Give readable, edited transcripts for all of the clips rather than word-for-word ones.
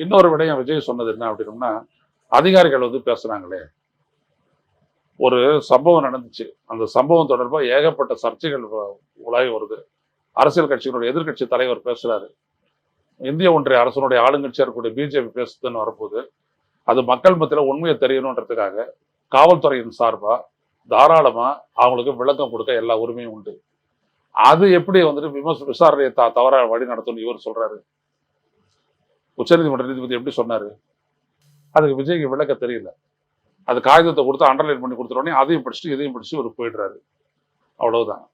இன்னொரு விடயம் விஜய் சொன்னது என்ன அப்படின்னா, அதிகாரிகள் பேசுறாங்களே, ஒரு சம்பவம் நடந்துச்சு. அந்த சம்பவம் தொடர்பா ஏகப்பட்ட சர்ச்சைகள் உலாவி வருது. அரசியல் கட்சிகளுடைய எதிர்க்கட்சி தலைவர் பேசுறாரு. இந்திய ஒன்றிய அரசனுடைய ஆளுங்கட்சியா இருக்கக்கூடிய பிஜேபி பேசுதுன்னு வரும்போது, அது மக்கள் மத்தியில உண்மையை தெரியணுன்றதுக்காக காவல்துறையின் சார்பா தாராளமா அவங்களுக்கு விளக்கம் கொடுக்க எல்லா உரிமையும் உண்டு. அது எப்படி விசாரணையை தவறா வழி நடத்தும்னு இவர் சொல்றாரு. உச்சநீதிமன்ற நீதிபதி எப்படி சொன்னாரு? அதுக்கு விஜய்க்கு விளக்க தெரியல. அது காகிதத்தை கொடுத்து அண்டர்லைன் பண்ணி கொடுத்துட்டோடனே அதையும் படிச்சுட்டு இதையும் படிச்சு இவர் போயிடுறாரு. அவ்வளவுதான்.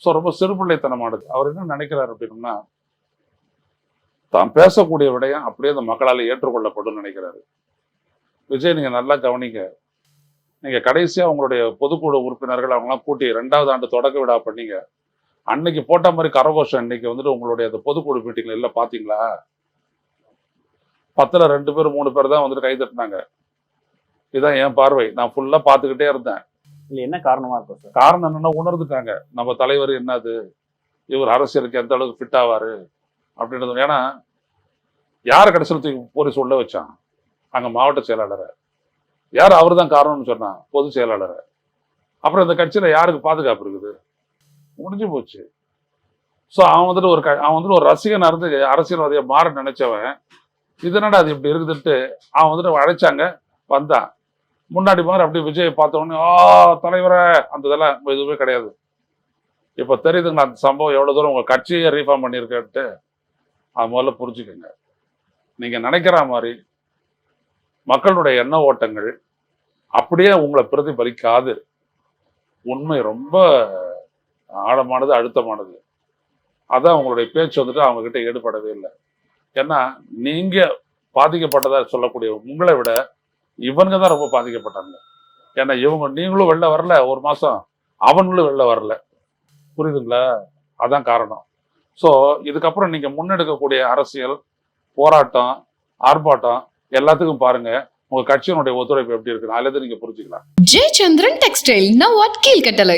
ஸோ ரொம்ப சிறுபிள்ளைத்தனமானது. அவர் என்ன நினைக்கிறாரு அப்படின்னா, தான் பேசக்கூடிய விடயம் அப்படியே அந்த மக்களால் ஏற்றுக்கொள்ளப்படும் நினைக்கிறாரு. விஜய், நீங்க நல்லா கவனிங்க. நீங்க கடைசியா உங்களுடைய பொதுக்குழு உறுப்பினர்கள் அவங்களாம் கூட்டி 2வது ஆண்டு தொடக்க விழா பண்ணீங்க. அன்னைக்கு போட்ட மாதிரி கரகோஷம் இன்னைக்கு உங்களுடைய அந்த பொதுக்குழு மீட்டிங்ல இல்ல பாத்தீங்களா? 10ல் 2 பேர் 3 பேர் தான் கை தட்டினாங்க. இதுதான் என் பார்வை. நான் ஃபுல்லா பாத்துக்கிட்டே இருந்தேன். இல்ல என்ன காரணமா இருக்கும் சார்? காரணம் என்னன்னா, உணர்ந்துட்டாங்க நம்ம தலைவர் என்னது, இவர் அரசியலுக்கு எந்த அளவுக்கு ஃபிட் ஆவாரு அப்படின்றது. ஏன்னா யார் கடைசியில் போலீஸ் உள்ள வச்சான்? அங்க மாவட்ட செயலாளரை. யார் அவர் தான் காரணம்னு சொன்னா? பொதுச் செயலாளரை. அப்புறம் இந்த கட்சியில யாருக்கு பாதுகாப்பு இருக்குது? முடிஞ்சு போச்சு. ஸோ அவன் ஒரு ரசிகன் இருந்து அரசியல்வாதியை மாற நினைச்சவன், இதனடா அது இப்படி இருக்குதுன்ட்டு அவன் அழைச்சாங்க, வந்தான். முன்னாடி மாதிரி அப்படியே விஜயை பார்த்த உடனே தலைவரை அந்த இதெல்லாம் எதுவுமே கிடையாது. இப்ப தெரியுதுங்களா அந்த சம்பவம் எவ்வளவு தூரம் உங்க கட்சியை ரீஃபார்ம் பண்ணியிருக்கேன்ட்டு? அது முதல்ல புரிஞ்சுக்கோங்க. நீங்க நினைக்கிற மாதிரி மக்களுடைய எண்ண ஓட்டங்கள் அப்படியே உங்களை பிரதிபலிக்காது. உண்மை ரொம்ப ஆழமானது, அழுத்தமானது. அதான் உங்களுடைய பேச்சு அவங்க கிட்ட ஈடுபடவே இல்லை. ஏன்னா நீங்க பாதிக்கப்பட்டதா சொல்லக்கூடிய உங்களை விட இவனுங்க தான் ரொம்ப பாதிக்கப்பட்டாங்க. ஏன்னா நீங்களும் வெளில வரல, ஒரு மாசம் அவங்களும் வெளில வரல. புரியுதுங்களா? அதான் காரணம். ஸோ இதுக்கப்புறம் நீங்க முன்னெடுக்கக்கூடிய அரசியல் போராட்டம், ஆர்ப்பாட்டம் எல்லாத்துக்கும் பாருங்க உங்க கட்சியினுடைய ஒத்துழைப்பு எப்படி இருக்கு. அதுல நீங்க புரிஞ்சுக்கலாம். Jayachandran textile, now at Keelkattalai.